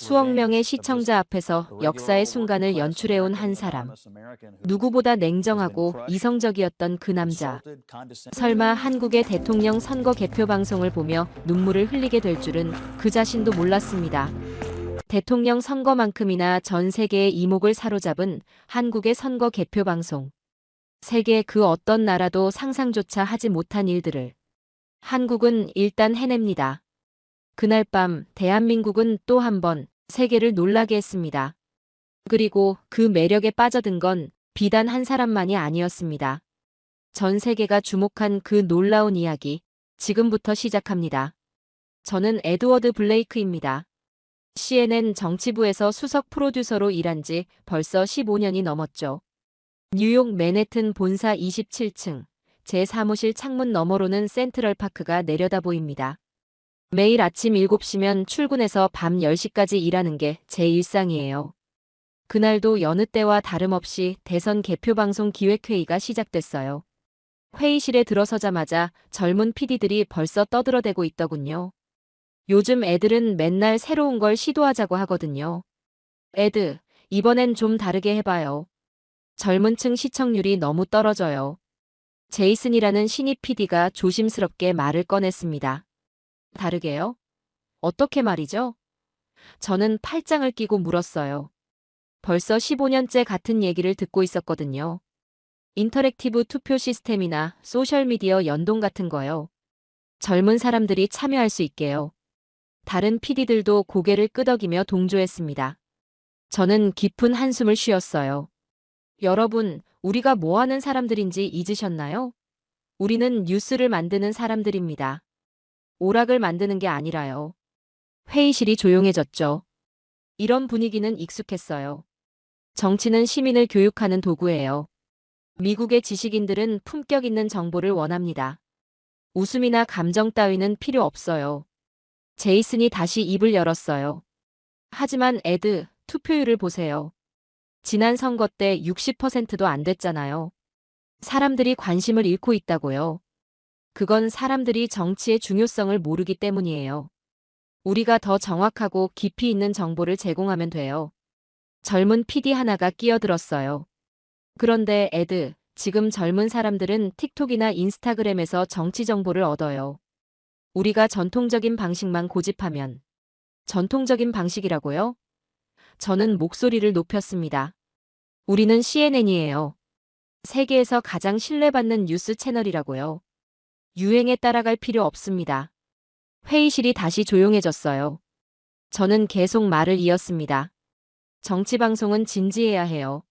수억 명의 시청자 앞에서 역사의 순간을 연출해온 한 사람. 누구보다 냉정하고 이성적이었던 그 남자. 설마 한국의 대통령 선거 개표 방송을 보며 눈물을 흘리게 될 줄은 그 자신도 몰랐습니다. 대통령 선거만큼이나 전 세계의 이목을 사로잡은 한국의 선거 개표 방송. 세계 그 어떤 나라도 상상조차 하지 못한 일들을 한국은 일단 해냅니다. 그날 밤 대한민국은 또 한 번 세계를 놀라게 했습니다. 그리고 그 매력에 빠져든 건 비단 한 사람만이 아니었습니다. 전 세계가 주목한 그 놀라운 이야기, 지금부터 시작합니다. 저는 에드워드 블레이크입니다. CNN 정치부에서 수석 프로듀서로 일한 지 벌써 15년이 넘었죠. 뉴욕 맨해튼 본사 27층, 제 사무실 창문 너머로는 센트럴파크가 내려다 보입니다. 매일 아침 7시면 출근해서 밤 10시까지 일하는 게 제 일상이에요. 그날도 여느 때와 다름없이 대선 개표 방송 기획회의가 시작됐어요. 회의실에 들어서자마자 젊은 PD들이 벌써 떠들어대고 있더군요. 요즘 애들은 맨날 새로운 걸 시도하자고 하거든요. 애드, 이번엔 좀 다르게 해봐요. 젊은 층 시청률이 너무 떨어져요. 제이슨이라는 신입 PD가 조심스럽게 말을 꺼냈습니다. 다르게요? 어떻게 말이죠? 저는 팔짱을 끼고 물었어요. 벌써 15년째 같은 얘기를 듣고 있었거든요. 인터랙티브 투표 시스템이나 소셜미디어 연동 같은 거요. 젊은 사람들이 참여할 수 있게요. 다른 PD들도 고개를 끄덕이며 동조했습니다. 저는 깊은 한숨을 쉬었어요. 여러분, 우리가 뭐 하는 사람들인지 잊으셨나요? 우리는 뉴스를 만드는 사람들입니다. 오락을 만드는 게 아니라요. 회의실이 조용해졌죠. 이런 분위기는 익숙했어요. 정치는 시민을 교육하는 도구예요. 미국의 지식인들은 품격 있는 정보를 원합니다. 웃음이나 감정 따위는 필요 없어요. 제이슨이 다시 입을 열었어요. 하지만 에드, 투표율을 보세요. 지난 선거 때 60%도 안 됐잖아요. 사람들이 관심을 잃고 있다고요. 그건 사람들이 정치의 중요성을 모르기 때문이에요. 우리가 더 정확하고 깊이 있는 정보를 제공하면 돼요. 젊은 PD 하나가 끼어들었어요. 그런데 에드, 지금 젊은 사람들은 틱톡이나 인스타그램에서 정치 정보를 얻어요. 우리가 전통적인 방식만 고집하면. 전통적인 방식이라고요? 저는 목소리를 높였습니다. 우리는 CNN이에요. 세계에서 가장 신뢰받는 뉴스 채널이라고요. 유행에 따라갈 필요 없습니다. 회의실이 다시 조용해졌어요. 저는 계속 말을 이었습니다. 정치방송은 진지해야 해요.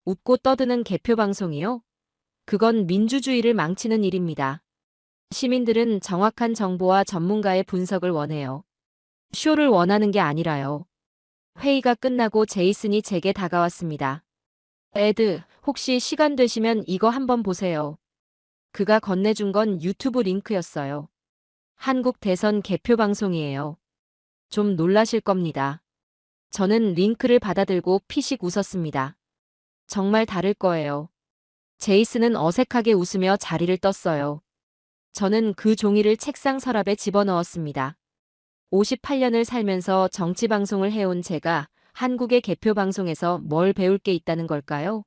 웃고 떠드는 개표방송이요? 그건 민주주의를 망치는 일입니다. 시민들은 정확한 정보와 전문가의 분석을 원해요. 쇼를 원하는 게 아니라요. 회의가 끝나고 제이슨이 제게 다가왔습니다. 에드, 혹시 시간 되시면 이거 한번 보세요. 그가 건네준 건 유튜브 링크였어요. 한국 대선 개표 방송이에요. 좀 놀라실 겁니다. 저는 링크를 받아들고 피식 웃었습니다. 정말 다를 거예요. 제이슨은 어색하게 웃으며 자리를 떴어요. 저는 그 종이를 책상 서랍에 집어넣었습니다. 58년을 살면서 정치방송을 해온 제가 한국의 개표방송에서 뭘 배울 게 있다는 걸까요?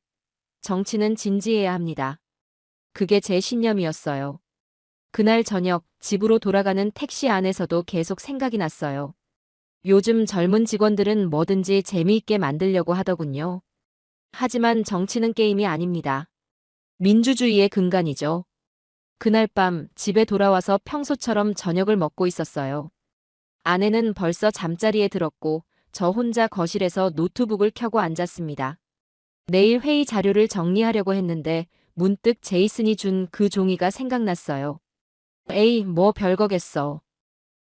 정치는 진지해야 합니다. 그게 제 신념이었어요. 그날 저녁 집으로 돌아가는 택시 안에서도 계속 생각이 났어요. 요즘 젊은 직원들은 뭐든지 재미있게 만들려고 하더군요. 하지만 정치는 게임이 아닙니다. 민주주의의 근간이죠. 그날 밤 집에 돌아와서 평소처럼 저녁을 먹고 있었어요. 아내는 벌써 잠자리에 들었고 저 혼자 거실에서 노트북을 켜고 앉았습니다. 내일 회의 자료를 정리하려고 했는데 문득 제이슨이 준 그 종이가 생각났어요. 에이, 뭐 별거겠어.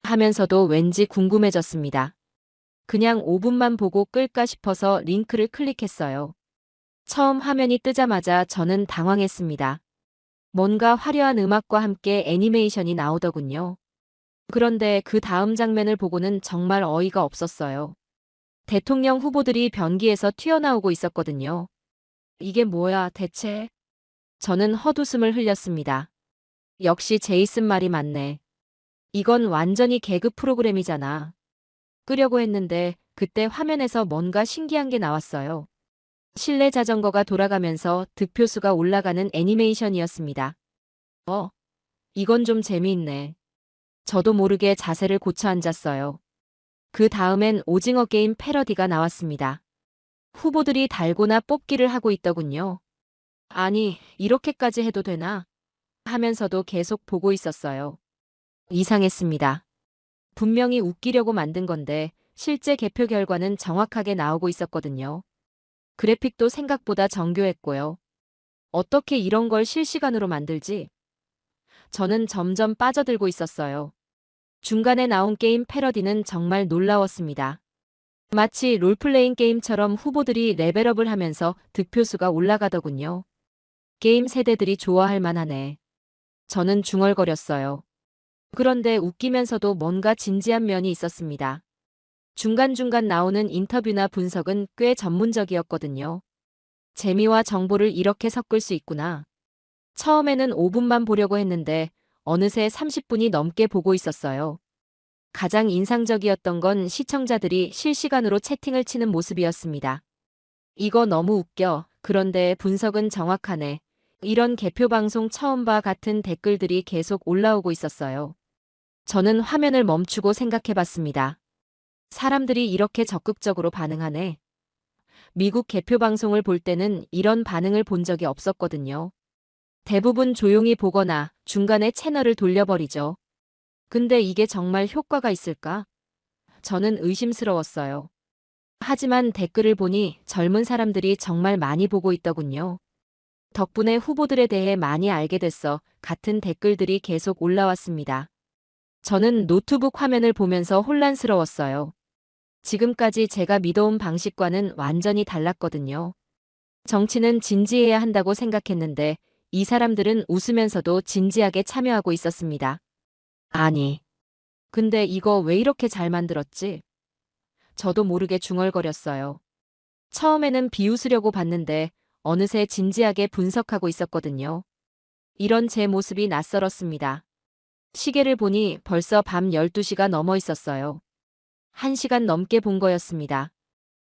하면서도 왠지 궁금해졌습니다. 그냥 5분만 보고 끌까 싶어서 링크를 클릭했어요. 처음 화면이 뜨자마자 저는 당황했습니다. 뭔가 화려한 음악과 함께 애니메이션이 나오더군요. 그런데 그 다음 장면을 보고는 정말 어이가 없었어요. 대통령 후보들이 변기에서 튀어나오고 있었거든요. 이게 뭐야, 대체? 저는 헛웃음을 흘렸습니다. 역시 제이슨 말이 맞네. 이건 완전히 개그 프로그램이잖아. 끄려고 했는데 그때 화면에서 뭔가 신기한 게 나왔어요. 실내 자전거가 돌아가면서 득표수가 올라가는 애니메이션이었습니다. 이건 좀 재미있네. 저도 모르게 자세를 고쳐 앉았어요. 그 다음엔 오징어 게임 패러디가 나왔습니다. 후보들이 달고나 뽑기를 하고 있더군요. 아니, 이렇게까지 해도 되나? 하면서도 계속 보고 있었어요. 이상했습니다. 분명히 웃기려고 만든 건데 실제 개표 결과는 정확하게 나오고 있었거든요. 그래픽도 생각보다 정교했고요. 어떻게 이런 걸 실시간으로 만들지? 저는 점점 빠져들고 있었어요. 중간에 나온 게임 패러디는 정말 놀라웠습니다. 마치 롤플레잉 게임처럼 후보들이 레벨업을 하면서 득표수가 올라가더군요. 게임 세대들이 좋아할 만하네. 저는 중얼거렸어요. 그런데 웃기면서도 뭔가 진지한 면이 있었습니다. 중간중간 나오는 인터뷰나 분석은 꽤 전문적이었거든요. 재미와 정보를 이렇게 섞을 수 있구나. 처음에는 5분만 보려고 했는데 어느새 30분이 넘게 보고 있었어요. 가장 인상적이었던 건 시청자들이 실시간으로 채팅을 치는 모습이었습니다. 이거 너무 웃겨. 그런데 분석은 정확하네. 이런 개표 방송 처음 봐 같은 댓글들이 계속 올라오고 있었어요. 저는 화면을 멈추고 생각해 봤습니다. 사람들이 이렇게 적극적으로 반응하네. 미국 개표 방송을 볼 때는 이런 반응을 본 적이 없었거든요. 대부분 조용히 보거나 중간에 채널을 돌려버리죠. 근데 이게 정말 효과가 있을까? 저는 의심스러웠어요. 하지만 댓글을 보니 젊은 사람들이 정말 많이 보고 있더군요. 덕분에 후보들에 대해 많이 알게 됐어. 같은 댓글들이 계속 올라왔습니다. 저는 노트북 화면을 보면서 혼란스러웠어요. 지금까지 제가 믿어온 방식과는 완전히 달랐거든요. 정치는 진지해야 한다고 생각했는데 이 사람들은 웃으면서도 진지하게 참여하고 있었습니다. 아니, 근데 이거 왜 이렇게 잘 만들었지? 저도 모르게 중얼거렸어요. 처음에는 비웃으려고 봤는데 어느새 진지하게 분석하고 있었거든요. 이런 제 모습이 낯설었습니다. 시계를 보니 벌써 밤 12시가 넘어 있었어요. 1시간 넘게 본 거였습니다.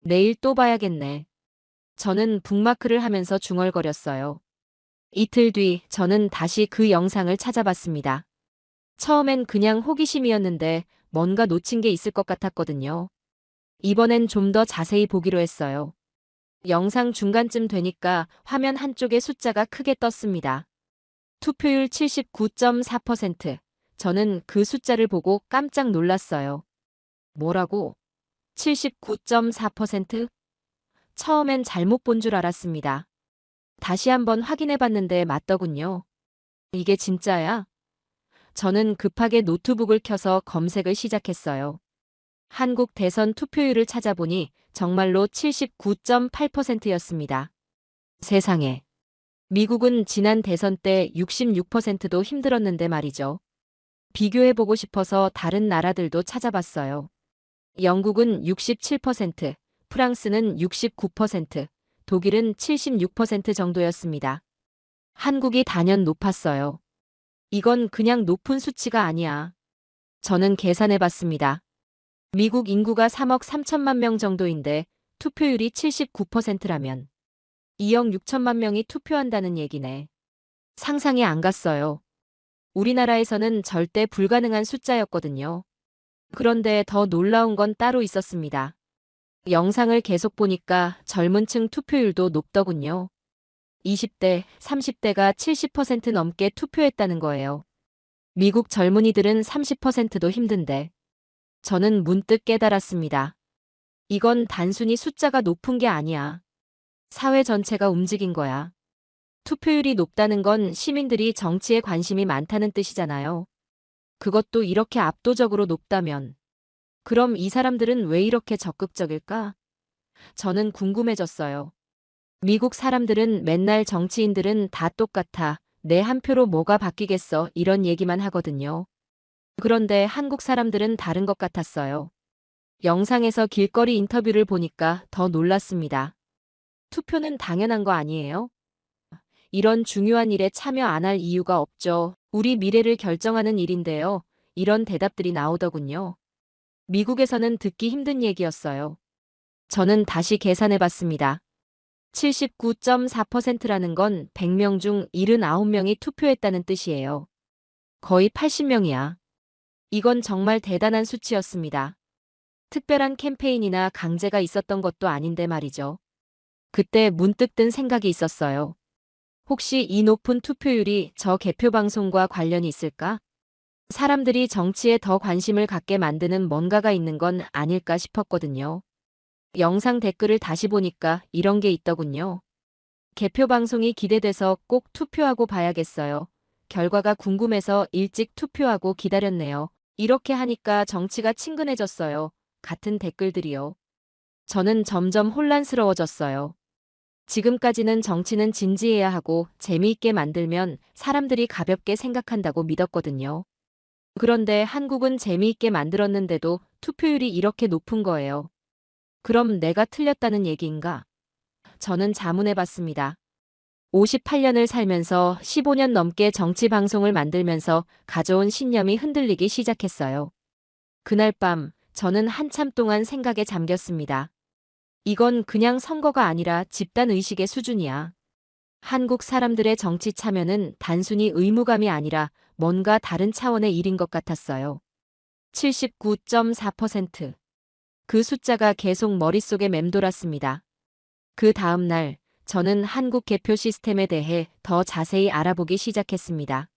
내일 또 봐야겠네. 저는 북마크를 하면서 중얼거렸어요. 이틀 뒤 저는 다시 그 영상을 찾아봤습니다. 처음엔 그냥 호기심이었는데 뭔가 놓친 게 있을 것 같았거든요. 이번엔 좀 더 자세히 보기로 했어요. 영상 중간쯤 되니까 화면 한쪽에 숫자가 크게 떴습니다. 투표율 79.4%. 저는 그 숫자를 보고 깜짝 놀랐어요. 뭐라고? 79.4%? 처음엔 잘못 본 줄 알았습니다. 다시 한번 확인해 봤는데 맞더군요. 이게 진짜야? 저는 급하게 노트북을 켜서 검색을 시작했어요. 한국 대선 투표율을 찾아보니 정말로 79.8%였습니다. 세상에. 미국은 지난 대선 때 66%도 힘들었는데 말이죠. 비교해보고 싶어서 다른 나라들도 찾아봤어요. 영국은 67%, 프랑스는 69%, 독일은 76% 정도였습니다. 한국이 단연 높았어요. 이건 그냥 높은 수치가 아니야. 저는 계산해봤습니다. 미국 인구가 3억 3천만 명 정도인데 투표율이 79%라면 2억 6천만 명이 투표한다는 얘기네. 상상이 안 갔어요. 우리나라에서는 절대 불가능한 숫자였거든요. 그런데 더 놀라운 건 따로 있었습니다. 영상을 계속 보니까 젊은 층 투표율도 높더군요. 20대, 30대가 70% 넘게 투표했다는 거예요. 미국 젊은이들은 30%도 힘든데. 저는 문득 깨달았습니다. 이건 단순히 숫자가 높은 게 아니야. 사회 전체가 움직인 거야. 투표율이 높다는 건 시민들이 정치에 관심이 많다는 뜻이잖아요. 그것도 이렇게 압도적으로 높다면. 그럼 이 사람들은 왜 이렇게 적극적일까? 저는 궁금해졌어요. 미국 사람들은 맨날 정치인들은 다 똑같아. 내 한 표로 뭐가 바뀌겠어. 이런 얘기만 하거든요. 그런데 한국 사람들은 다른 것 같았어요. 영상에서 길거리 인터뷰를 보니까 더 놀랐습니다. 투표는 당연한 거 아니에요? 이런 중요한 일에 참여 안 할 이유가 없죠. 우리 미래를 결정하는 일인데요. 이런 대답들이 나오더군요. 미국에서는 듣기 힘든 얘기였어요. 저는 다시 계산해 봤습니다. 79.4%라는 건 100명 중 79명이 투표했다는 뜻이에요. 거의 80명이야. 이건 정말 대단한 수치였습니다. 특별한 캠페인이나 강제가 있었던 것도 아닌데 말이죠. 그때 문득 든 생각이 있었어요. 혹시 이 높은 투표율이 저 개표 방송과 관련이 있을까? 사람들이 정치에 더 관심을 갖게 만드는 뭔가가 있는 건 아닐까 싶었거든요. 영상 댓글을 다시 보니까 이런 게 있더군요. 개표 방송이 기대돼서 꼭 투표하고 봐야겠어요. 결과가 궁금해서 일찍 투표하고 기다렸네요. 이렇게 하니까 정치가 친근해졌어요. 같은 댓글들이요. 저는 점점 혼란스러워졌어요. 지금까지는 정치는 진지해야 하고 재미있게 만들면 사람들이 가볍게 생각한다고 믿었거든요. 그런데 한국은 재미있게 만들었는데도 투표율이 이렇게 높은 거예요. 그럼 내가 틀렸다는 얘기인가? 저는 자문해 봤습니다. 58년을 살면서 15년 넘게 정치 방송을 만들면서 가져온 신념이 흔들리기 시작했어요. 그날 밤 저는 한참 동안 생각에 잠겼습니다. 이건 그냥 선거가 아니라 집단 의식의 수준이야. 한국 사람들의 정치 참여는 단순히 의무감이 아니라 뭔가 다른 차원의 일인 것 같았어요. 79.4%. 그 숫자가 계속 머릿속에 맴돌았습니다. 그 다음 날 저는 한국 개표 시스템에 대해 더 자세히 알아보기 시작했습니다.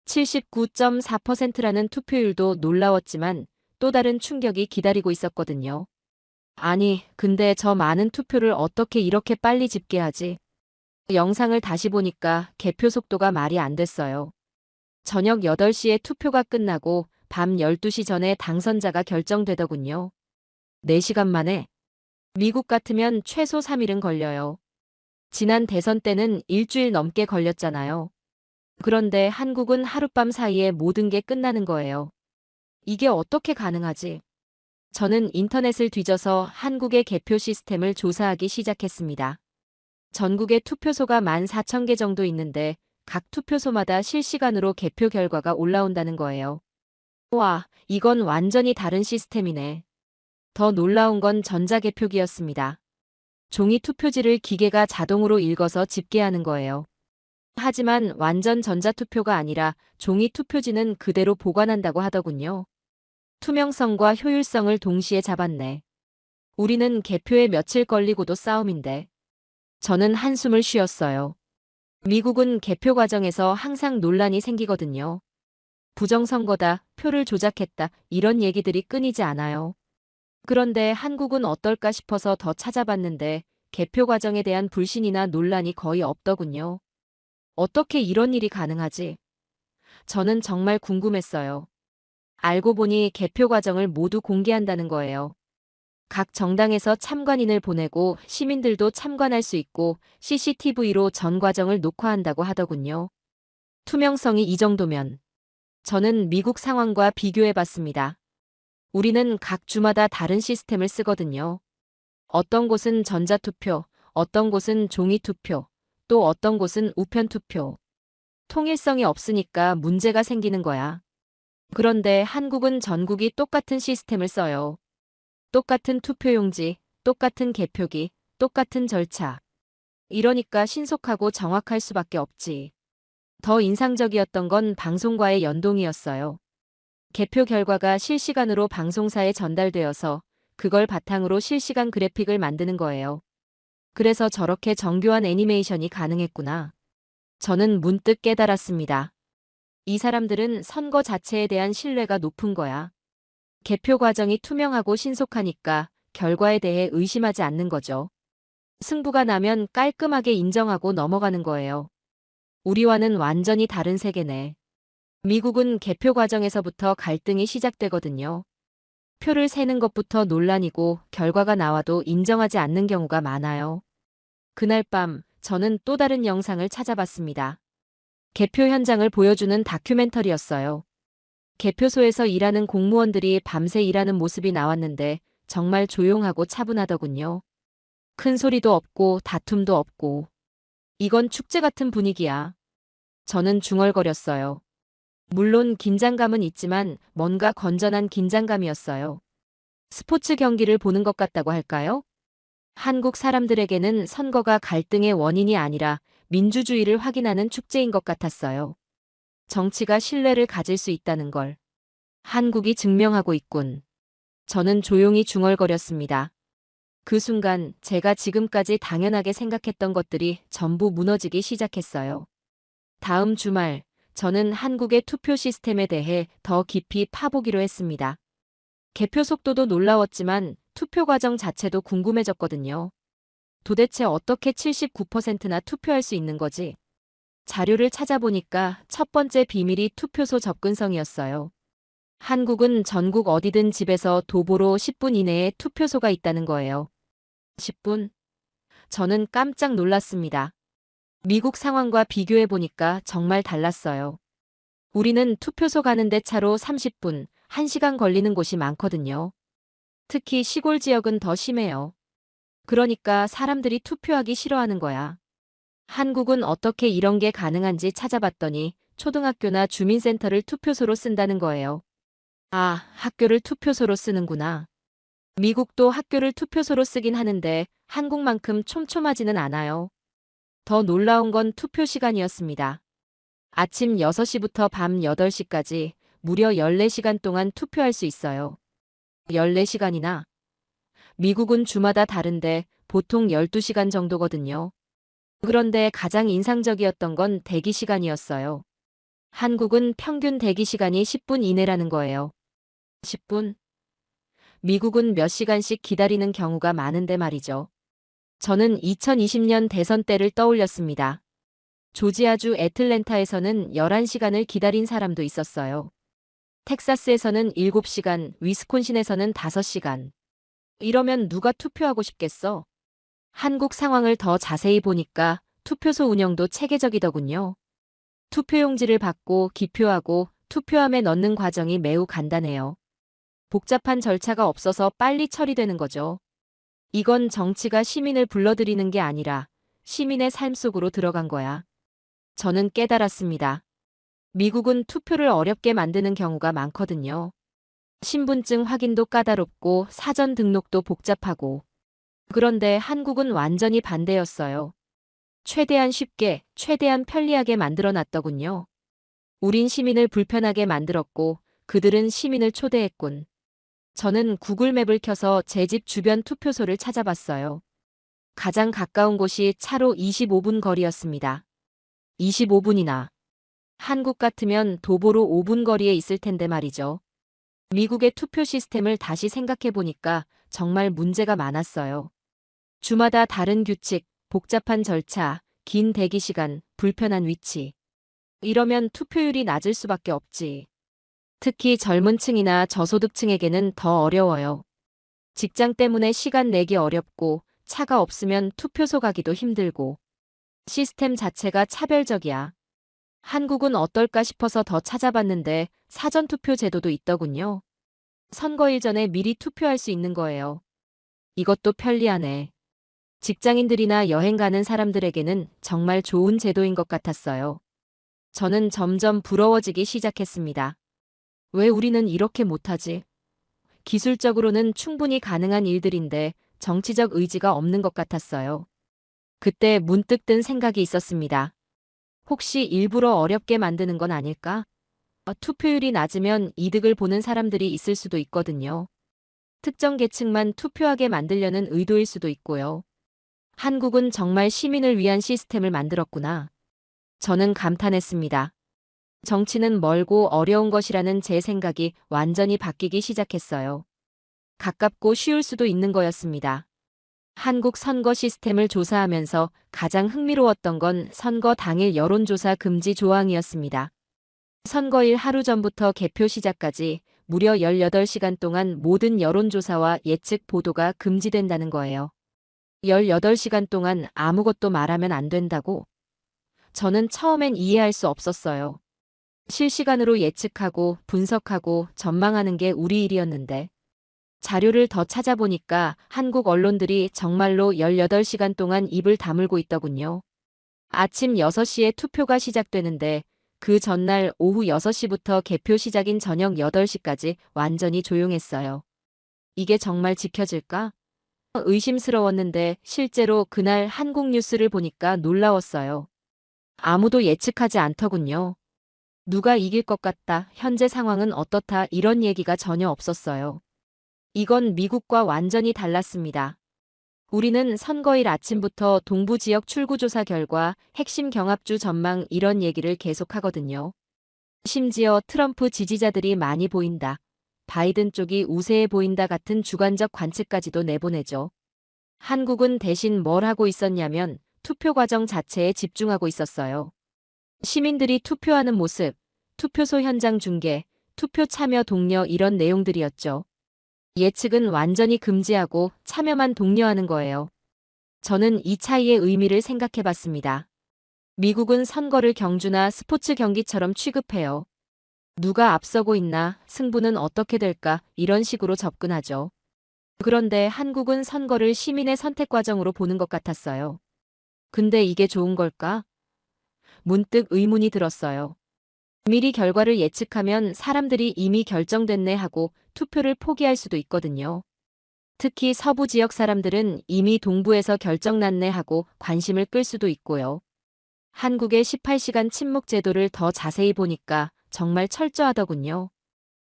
79.4%라는 투표율도 놀라웠지만 또 다른 충격이 기다리고 있었거든요. 아니, 근데 저 많은 투표를 어떻게 이렇게 빨리 집계하지? 영상을 다시 보니까 개표 속도가 말이 안 됐어요. 저녁 8시에 투표가 끝나고 밤 12시 전에 당선자가 결정되더군요. 4시간 만에. 미국 같으면 최소 3일은 걸려요. 지난 대선 때는 일주일 넘게 걸렸잖아요. 그런데 한국은 하룻밤 사이에 모든 게 끝나는 거예요. 이게 어떻게 가능하지? 저는 인터넷을 뒤져서 한국의 개표 시스템을 조사하기 시작했습니다. 전국에 투표소가 14,000개 정도 있는데 각 투표소마다 실시간으로 개표 결과가 올라온다는 거예요. 와, 이건 완전히 다른 시스템이네. 더 놀라운 건 전자개표기였습니다. 종이 투표지를 기계가 자동으로 읽어서 집계하는 거예요. 하지만 완전 전자투표가 아니라 종이 투표지는 그대로 보관한다고 하더군요. 투명성과 효율성을 동시에 잡았네. 우리는 개표에 며칠 걸리고도 싸움인데. 저는 한숨을 쉬었어요. 미국은 개표 과정에서 항상 논란이 생기거든요. 부정선거다, 표를 조작했다, 이런 얘기들이 끊이지 않아요. 그런데 한국은 어떨까 싶어서 더 찾아봤는데 개표 과정에 대한 불신이나 논란이 거의 없더군요. 어떻게 이런 일이 가능하지? 저는 정말 궁금했어요. 알고 보니 개표 과정을 모두 공개한다는 거예요. 각 정당에서 참관인을 보내고 시민들도 참관할 수 있고 CCTV로 전 과정을 녹화한다고 하더군요. 투명성이 이 정도면 저는 미국 상황과 비교해 봤습니다. 우리는 각 주마다 다른 시스템을 쓰거든요. 어떤 곳은 전자투표, 어떤 곳은 종이투표, 또 어떤 곳은 우편투표. 통일성이 없으니까 문제가 생기는 거야. 그런데 한국은 전국이 똑같은 시스템을 써요. 똑같은 투표용지, 똑같은 개표기, 똑같은 절차. 이러니까 신속하고 정확할 수밖에 없지. 더 인상적이었던 건 방송과의 연동이었어요. 개표 결과가 실시간으로 방송사에 전달되어서 그걸 바탕으로 실시간 그래픽을 만드는 거예요. 그래서 저렇게 정교한 애니메이션이 가능했구나. 저는 문득 깨달았습니다. 이 사람들은 선거 자체에 대한 신뢰가 높은 거야. 개표 과정이 투명하고 신속하니까 결과에 대해 의심하지 않는 거죠. 승부가 나면 깔끔하게 인정하고 넘어가는 거예요. 우리와는 완전히 다른 세계네. 미국은 개표 과정에서부터 갈등이 시작되거든요. 표를 세는 것부터 논란이고 결과가 나와도 인정하지 않는 경우가 많아요. 그날 밤 저는 또 다른 영상을 찾아봤습니다. 개표 현장을 보여주는 다큐멘터리였어요. 개표소에서 일하는 공무원들이 밤새 일하는 모습이 나왔는데 정말 조용하고 차분하더군요. 큰 소리도 없고 다툼도 없고. 이건 축제 같은 분위기야. 저는 중얼거렸어요. 물론 긴장감은 있지만 뭔가 건전한 긴장감이었어요. 스포츠 경기를 보는 것 같다고 할까요? 한국 사람들에게는 선거가 갈등의 원인이 아니라 민주주의를 확인하는 축제인 것 같았어요. 정치가 신뢰를 가질 수 있다는 걸 한국이 증명하고 있군. 저는 조용히 중얼거렸습니다. 그 순간 제가 지금까지 당연하게 생각했던 것들이 전부 무너지기 시작했어요. 다음 주말, 저는 한국의 투표 시스템에 대해 더 깊이 파보기로 했습니다. 개표 속도도 놀라웠지만 투표 과정 자체도 궁금해졌거든요. 도대체 어떻게 79%나 투표할 수 있는 거지? 자료를 찾아보니까 첫 번째 비밀이 투표소 접근성이었어요. 한국은 전국 어디든 집에서 도보로 10분 이내에 투표소가 있다는 거예요. 10분? 저는 깜짝 놀랐습니다. 미국 상황과 비교해 보니까 정말 달랐어요. 우리는 투표소 가는데 차로 30분, 1시간 걸리는 곳이 많거든요. 특히 시골 지역은 더 심해요. 그러니까 사람들이 투표하기 싫어하는 거야. 한국은 어떻게 이런 게 가능한지 찾아봤더니 초등학교나 주민센터를 투표소로 쓴다는 거예요. 아, 학교를 투표소로 쓰는구나. 미국도 학교를 투표소로 쓰긴 하는데 한국만큼 촘촘하지는 않아요. 더 놀라운 건 투표 시간이었습니다. 아침 6시부터 밤 8시까지 무려 14시간 동안 투표할 수 있어요. 14시간이나? 미국은 주마다 다른데 보통 12시간 정도거든요. 그런데 가장 인상적이었던 건 대기 시간이었어요. 한국은 평균 대기 시간이 10분 이내라는 거예요. 10분? 미국은 몇 시간씩 기다리는 경우가 많은데 말이죠. 저는 2020년 대선 때를 떠올렸습니다. 조지아주 애틀랜타에서는 11시간을 기다린 사람도 있었어요. 텍사스에서는 7시간, 위스콘신에서는 5시간. 이러면 누가 투표하고 싶겠어? 한국 상황을 더 자세히 보니까 투표소 운영도 체계적이더군요. 투표용지를 받고 기표하고 투표함에 넣는 과정이 매우 간단해요. 복잡한 절차가 없어서 빨리 처리되는 거죠. 이건 정치가 시민을 불러들이는 게 아니라 시민의 삶 속으로 들어간 거야. 저는 깨달았습니다. 미국은 투표를 어렵게 만드는 경우가 많거든요. 신분증 확인도 까다롭고 사전 등록도 복잡하고. 그런데 한국은 완전히 반대였어요. 최대한 쉽게, 최대한 편리하게 만들어 놨더군요. 우린 시민을 불편하게 만들었고 그들은 시민을 초대했군. 저는 구글맵을 켜서 제 집 주변 투표소를 찾아봤어요. 가장 가까운 곳이 차로 25분 거리였습니다. 25분이나. 한국 같으면 도보로 5분 거리에 있을 텐데 말이죠. 미국의 투표 시스템을 다시 생각해 보니까 정말 문제가 많았어요. 주마다 다른 규칙, 복잡한 절차, 긴 대기 시간, 불편한 위치. 이러면 투표율이 낮을 수밖에 없지. 특히 젊은 층이나 저소득층에게는 더 어려워요. 직장 때문에 시간 내기 어렵고 차가 없으면 투표소 가기도 힘들고 시스템 자체가 차별적이야. 한국은 어떨까 싶어서 더 찾아봤는데 사전투표 제도도 있더군요. 선거일 전에 미리 투표할 수 있는 거예요. 이것도 편리하네. 직장인들이나 여행 가는 사람들에게는 정말 좋은 제도인 것 같았어요. 저는 점점 부러워지기 시작했습니다. 왜 우리는 이렇게 못하지? 기술적으로는 충분히 가능한 일들인데 정치적 의지가 없는 것 같았어요. 그때 문득 든 생각이 있었습니다. 혹시 일부러 어렵게 만드는 건 아닐까? 투표율이 낮으면 이득을 보는 사람들이 있을 수도 있거든요. 특정 계층만 투표하게 만들려는 의도일 수도 있고요. 한국은 정말 시민을 위한 시스템을 만들었구나. 저는 감탄했습니다. 정치는 멀고 어려운 것이라는 제 생각이 완전히 바뀌기 시작했어요. 가깝고 쉬울 수도 있는 거였습니다. 한국 선거 시스템을 조사하면서 가장 흥미로웠던 건 선거 당일 여론조사 금지 조항이었습니다. 선거일 하루 전부터 개표 시작까지 무려 18시간 동안 모든 여론조사와 예측 보도가 금지된다는 거예요. 18시간 동안 아무것도 말하면 안 된다고? 저는 처음엔 이해할 수 없었어요. 실시간으로 예측하고 분석하고 전망하는 게 우리 일이었는데 자료를 더 찾아보니까 한국 언론들이 정말로 18시간 동안 입을 다물고 있더군요. 아침 6시에 투표가 시작되는데 그 전날 오후 6시부터 개표 시작인 저녁 8시까지 완전히 조용했어요. 이게 정말 지켜질까? 의심스러웠는데 실제로 그날 한국 뉴스를 보니까 놀라웠어요. 아무도 예측하지 않더군요. 누가 이길 것 같다, 현재 상황은 어떻다 이런 얘기가 전혀 없었어요. 이건 미국과 완전히 달랐습니다. 우리는 선거일 아침부터 동부 지역 출구조사 결과, 핵심 경합주 전망 이런 얘기를 계속하거든요. 심지어 트럼프 지지자들이 많이 보인다, 바이든 쪽이 우세해 보인다 같은 주관적 관측까지도 내보내죠. 한국은 대신 뭘 하고 있었냐면 투표 과정 자체에 집중하고 있었어요. 시민들이 투표하는 모습, 투표소 현장 중계, 투표 참여 독려 이런 내용들이었죠. 예측은 완전히 금지하고 참여만 독려하는 거예요. 저는 이 차이의 의미를 생각해 봤습니다. 미국은 선거를 경주나 스포츠 경기처럼 취급해요. 누가 앞서고 있나, 승부는 어떻게 될까, 이런 식으로 접근하죠. 그런데 한국은 선거를 시민의 선택 과정으로 보는 것 같았어요. 근데 이게 좋은 걸까? 문득 의문이 들었어요. 미리 결과를 예측하면 사람들이 이미 결정됐네 하고 투표를 포기할 수도 있거든요. 특히 서부 지역 사람들은 이미 동부에서 결정났네 하고 관심을 끌 수도 있고요. 한국의 18시간 침묵 제도를 더 자세히 보니까 정말 철저하더군요.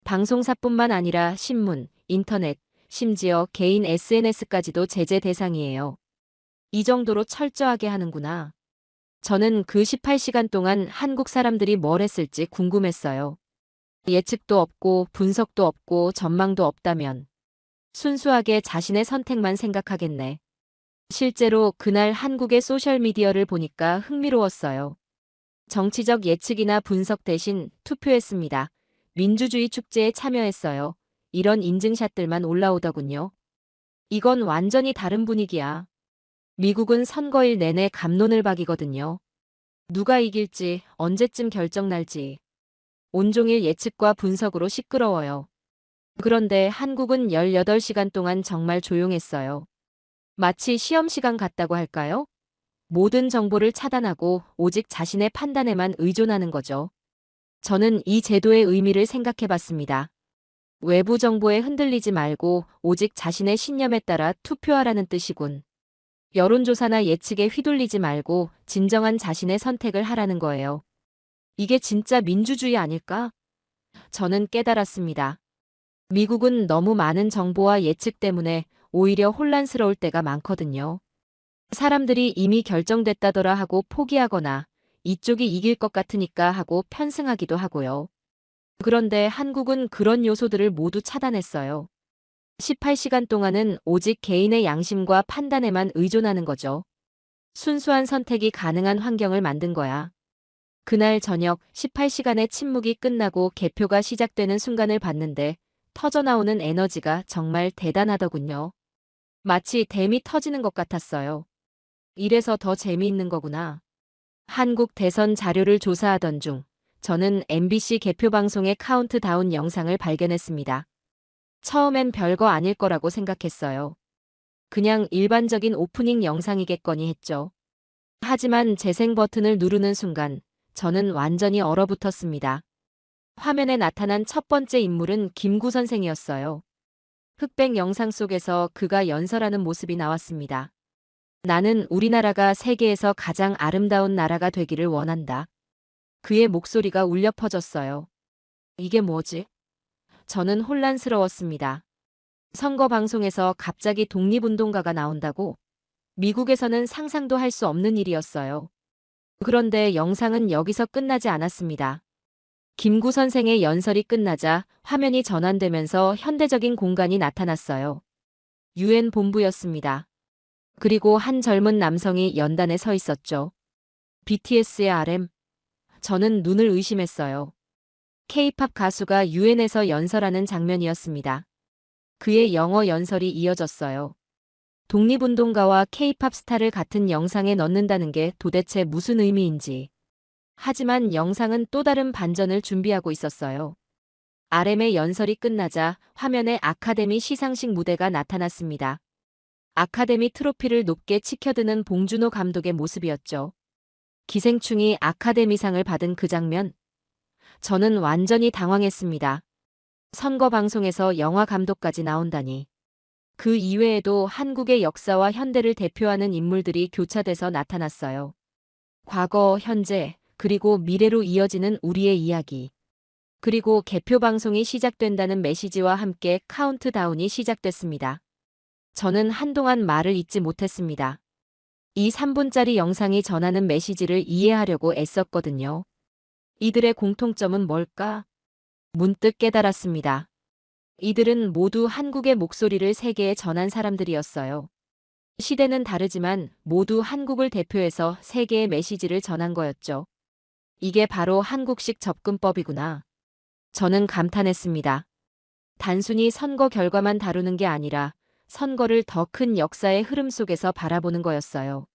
방송사뿐만 아니라 신문, 인터넷, 심지어 개인 SNS까지도 제재 대상이에요. 이 정도로 철저하게 하는구나. 저는 그 18시간 동안 한국 사람들이 뭘 했을지 궁금했어요. 예측도 없고 분석도 없고 전망도 없다면 순수하게 자신의 선택만 생각하겠네. 실제로 그날 한국의 소셜미디어를 보니까 흥미로웠어요. 정치적 예측이나 분석 대신 투표했습니다. 민주주의 축제에 참여했어요. 이런 인증샷들만 올라오더군요. 이건 완전히 다른 분위기야. 미국은 선거일 내내 갑론을 박이거든요. 누가 이길지, 언제쯤 결정 날지. 온종일 예측과 분석으로 시끄러워요. 그런데 한국은 18시간 동안 정말 조용했어요. 마치 시험 시간 같다고 할까요? 모든 정보를 차단하고 오직 자신의 판단에만 의존하는 거죠. 저는 이 제도의 의미를 생각해 봤습니다. 외부 정보에 흔들리지 말고 오직 자신의 신념에 따라 투표하라는 뜻이군. 여론조사나 예측에 휘둘리지 말고 진정한 자신의 선택을 하라는 거예요. 이게 진짜 민주주의 아닐까? 저는 깨달았습니다. 미국은 너무 많은 정보와 예측 때문에 오히려 혼란스러울 때가 많거든요. 사람들이 이미 결정됐다더라 하고 포기하거나 이쪽이 이길 것 같으니까 하고 편승하기도 하고요. 그런데 한국은 그런 요소들을 모두 차단했어요. 18시간 동안은 오직 개인의 양심과 판단에만 의존하는 거죠. 순수한 선택이 가능한 환경을 만든 거야. 그날 저녁 18시간의 침묵이 끝나고 개표가 시작되는 순간을 봤는데 터져나오는 에너지가 정말 대단하더군요. 마치 댐이 터지는 것 같았어요. 이래서 더 재미있는 거구나. 한국 대선 자료를 조사하던 중 저는 MBC 개표 방송의 카운트다운 영상을 발견했습니다. 처음엔 별거 아닐 거라고 생각했어요. 그냥 일반적인 오프닝 영상이겠거니 했죠. 하지만 재생 버튼을 누르는 순간 저는 완전히 얼어붙었습니다. 화면에 나타난 첫 번째 인물은 김구 선생이었어요. 흑백 영상 속에서 그가 연설하는 모습이 나왔습니다. 나는 우리나라가 세계에서 가장 아름다운 나라가 되기를 원한다. 그의 목소리가 울려 퍼졌어요. 이게 뭐지? 저는 혼란스러웠습니다. 선거 방송에서 갑자기 독립운동가가 나온다고? 미국에서는 상상도 할 수 없는 일이었어요. 그런데 영상은 여기서 끝나지 않았습니다. 김구 선생의 연설이 끝나자 화면이 전환되면서 현대적인 공간이 나타났어요. 유엔 본부였습니다. 그리고 한 젊은 남성이 연단에 서 있었죠. BTS의 RM. 저는 눈을 의심했어요. K-팝 가수가 유엔에서 연설하는 장면이었습니다. 그의 영어 연설이 이어졌어요. 독립운동가와 K-팝 스타를 같은 영상에 넣는다는 게 도대체 무슨 의미인지. 하지만 영상은 또 다른 반전을 준비하고 있었어요. RM의 연설이 끝나자 화면에 아카데미 시상식 무대가 나타났습니다. 아카데미 트로피를 높게 치켜드는 봉준호 감독의 모습이었죠. 기생충이 아카데미상을 받은 그 장면. 저는 완전히 당황했습니다. 선거 방송에서 영화 감독까지 나온다니. 그 이외에도 한국의 역사와 현대를 대표하는 인물들이 교차돼서 나타났어요. 과거, 현재, 그리고 미래로 이어지는 우리의 이야기. 그리고 개표 방송이 시작된다는 메시지와 함께 카운트다운이 시작됐습니다. 저는 한동안 말을 잇지 못했습니다. 이 3분짜리 영상이 전하는 메시지를 이해하려고 애썼거든요. 이들의 공통점은 뭘까? 문득 깨달았습니다. 이들은 모두 한국의 목소리를 세계에 전한 사람들이었어요. 시대는 다르지만 모두 한국을 대표해서 세계의 메시지를 전한 거였죠. 이게 바로 한국식 접근법이구나. 저는 감탄했습니다. 단순히 선거 결과만 다루는 게 아니라 선거를 더 큰 역사의 흐름 속에서 바라보는 거였어요.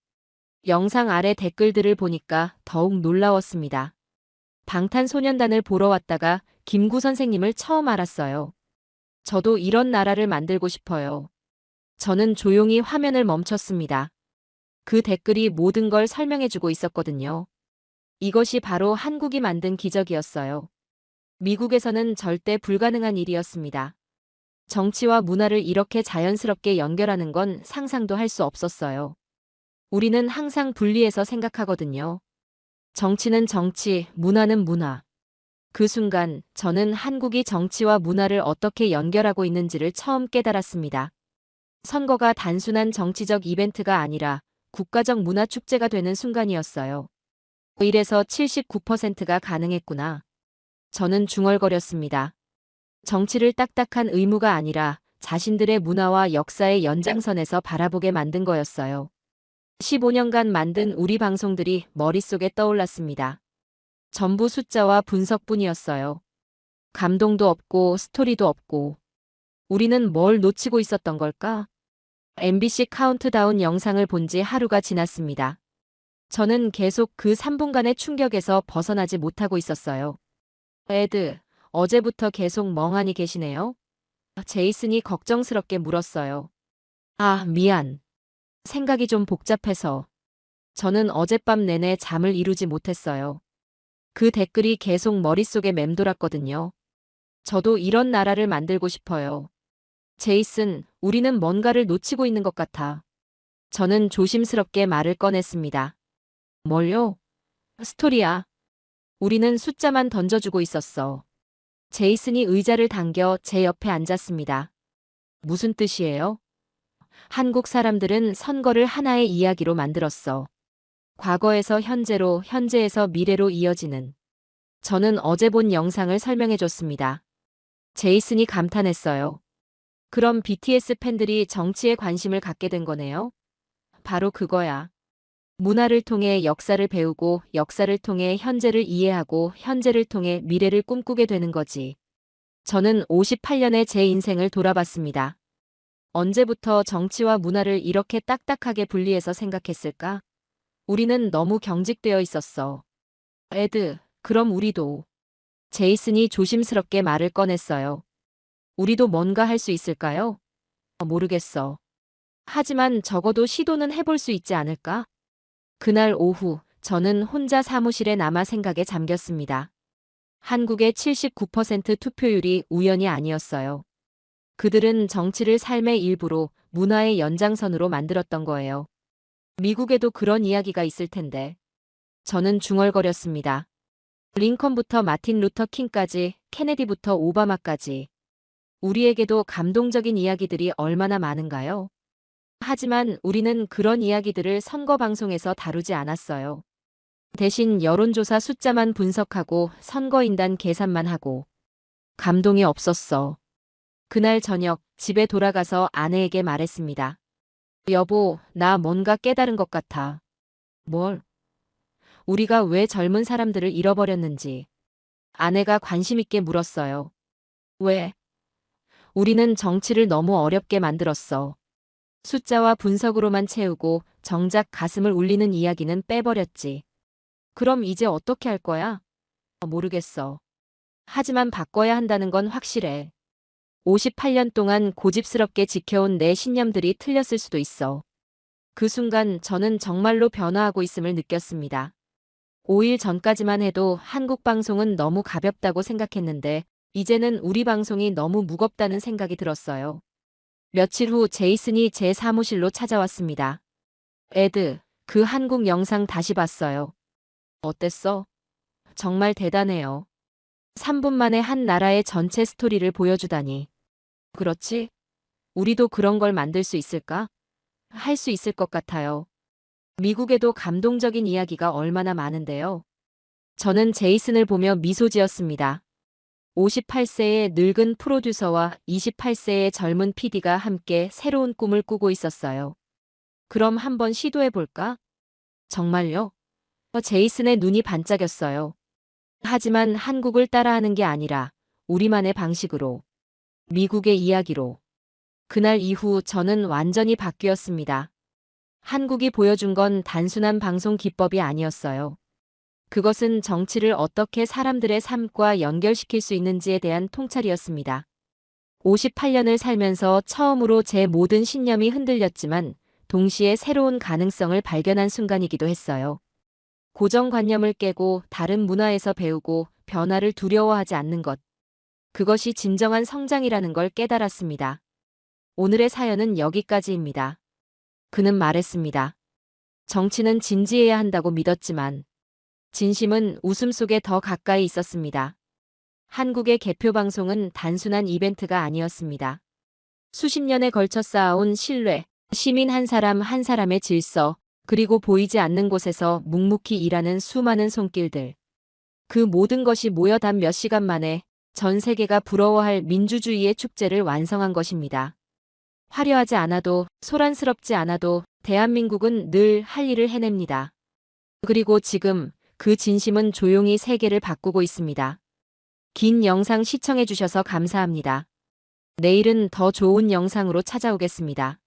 영상 아래 댓글들을 보니까 더욱 놀라웠습니다. 방탄소년단을 보러 왔다가 김구 선생님을 처음 알았어요. 저도 이런 나라를 만들고 싶어요. 저는 조용히 화면을 멈췄습니다. 그 댓글이 모든 걸 설명해주고 있었거든요. 이것이 바로 한국이 만든 기적이었어요. 미국에서는 절대 불가능한 일이었습니다. 정치와 문화를 이렇게 자연스럽게 연결하는 건 상상도 할 수 없었어요. 우리는 항상 분리해서 생각하거든요. 정치는 정치, 문화는 문화. 그 순간 저는 한국이 정치와 문화를 어떻게 연결하고 있는지를 처음 깨달았습니다. 선거가 단순한 정치적 이벤트가 아니라 국가적 문화 축제가 되는 순간이었어요. 이래서 79%가 가능했구나. 저는 중얼거렸습니다. 정치를 딱딱한 의무가 아니라 자신들의 문화와 역사의 연장선에서 바라보게 만든 거였어요. 15년간 만든 우리 방송들이 머릿속에 떠올랐습니다. 전부 숫자와 분석뿐이었어요. 감동도 없고 스토리도 없고. 우리는 뭘 놓치고 있었던 걸까? MBC 카운트다운 영상을 본 지 하루가 지났습니다. 저는 계속 그 3분간의 충격에서 벗어나지 못하고 있었어요. 에드, 어제부터 계속 멍하니 계시네요? 제이슨이 걱정스럽게 물었어요. 아, 미안. 생각이 좀 복잡해서. 저는 어젯밤 내내 잠을 이루지 못했어요. 그 댓글이 계속 머릿속에 맴돌았거든요. 저도 이런 나라를 만들고 싶어요. 제이슨, 우리는 뭔가를 놓치고 있는 것 같아. 저는 조심스럽게 말을 꺼냈습니다. 뭘요? 스토리야. 우리는 숫자만 던져주고 있었어. 제이슨이 의자를 당겨 제 옆에 앉았습니다. 무슨 뜻이에요? 한국 사람들은 선거를 하나의 이야기로 만들었어. 과거에서 현재로, 현재에서 미래로 이어지는. 저는 어제 본 영상을 설명해 줬습니다. 제이슨이 감탄했어요. 그럼 BTS 팬들이 정치에 관심을 갖게 된 거네요? 바로 그거야. 문화를 통해 역사를 배우고 역사를 통해 현재를 이해하고 현재를 통해 미래를 꿈꾸게 되는 거지. 저는 58년의 제 인생을 돌아봤습니다. 언제부터 정치와 문화를 이렇게 딱딱하게 분리해서 생각했을까? 우리는 너무 경직되어 있었어. 에드, 그럼 우리도. 제이슨이 조심스럽게 말을 꺼냈어요. 우리도 뭔가 할 수 있을까요? 모르겠어. 하지만 적어도 시도는 해볼 수 있지 않을까? 그날 오후, 저는 혼자 사무실에 남아 생각에 잠겼습니다. 한국의 79% 투표율이 우연이 아니었어요. 그들은 정치를 삶의 일부로 문화의 연장선으로 만들었던 거예요. 미국에도 그런 이야기가 있을 텐데. 저는 중얼거렸습니다. 링컨부터 마틴 루터 킹까지, 케네디부터 오바마까지. 우리에게도 감동적인 이야기들이 얼마나 많은가요? 하지만 우리는 그런 이야기들을 선거 방송에서 다루지 않았어요. 대신 여론조사 숫자만 분석하고 선거인단 계산만 하고. 감동이 없었어. 그날 저녁 집에 돌아가서 아내에게 말했습니다. 여보, 나 뭔가 깨달은 것 같아. 뭘? 우리가 왜 젊은 사람들을 잃어버렸는지. 아내가 관심 있게 물었어요. 왜? 우리는 정치를 너무 어렵게 만들었어. 숫자와 분석으로만 채우고 정작 가슴을 울리는 이야기는 빼버렸지. 그럼 이제 어떻게 할 거야? 모르겠어. 하지만 바꿔야 한다는 건 확실해. 58년 동안 고집스럽게 지켜온 내 신념들이 틀렸을 수도 있어. 그 순간 저는 정말로 변화하고 있음을 느꼈습니다. 5일 전까지만 해도 한국 방송은 너무 가볍다고 생각했는데 이제는 우리 방송이 너무 무겁다는 생각이 들었어요. 며칠 후 제이슨이 제 사무실로 찾아왔습니다. 에드, 그 한국 영상 다시 봤어요. 어땠어? 정말 대단해요. 3분 만에 한 나라의 전체 스토리를 보여주다니. 그렇지? 우리도 그런 걸 만들 수 있을까? 할 수 있을 것 같아요. 미국에도 감동적인 이야기가 얼마나 많은데요. 저는 제이슨을 보며 미소 지었습니다. 58세의 늙은 프로듀서와 28세의 젊은 PD가 함께 새로운 꿈을 꾸고 있었어요. 그럼 한번 시도해볼까? 정말요? 제이슨의 눈이 반짝였어요. 하지만 한국을 따라하는 게 아니라 우리만의 방식으로, 미국의 이야기로. 그날 이후 저는 완전히 바뀌었습니다. 한국이 보여준 건 단순한 방송 기법이 아니었어요. 그것은 정치를 어떻게 사람들의 삶과 연결시킬 수 있는지에 대한 통찰이었습니다. 58년을 살면서 처음으로 제 모든 신념이 흔들렸지만 동시에 새로운 가능성을 발견한 순간이기도 했어요. 고정관념을 깨고 다른 문화에서 배우고 변화를 두려워하지 않는 것. 그것이 진정한 성장이라는 걸 깨달았습니다. 오늘의 사연은 여기까지입니다. 그는 말했습니다. 정치는 진지해야 한다고 믿었지만 진심은 웃음 속에 더 가까이 있었습니다. 한국의 개표 방송은 단순한 이벤트가 아니었습니다. 수십 년에 걸쳐 쌓아온 신뢰, 시민 한 사람 한 사람의 질서, 그리고 보이지 않는 곳에서 묵묵히 일하는 수많은 손길들. 그 모든 것이 모여 단 몇 시간 만에 전 세계가 부러워할 민주주의의 축제를 완성한 것입니다. 화려하지 않아도, 소란스럽지 않아도 대한민국은 늘 할 일을 해냅니다. 그리고 지금 그 진심은 조용히 세계를 바꾸고 있습니다. 긴 영상 시청해주셔서 감사합니다. 내일은 더 좋은 영상으로 찾아오겠습니다.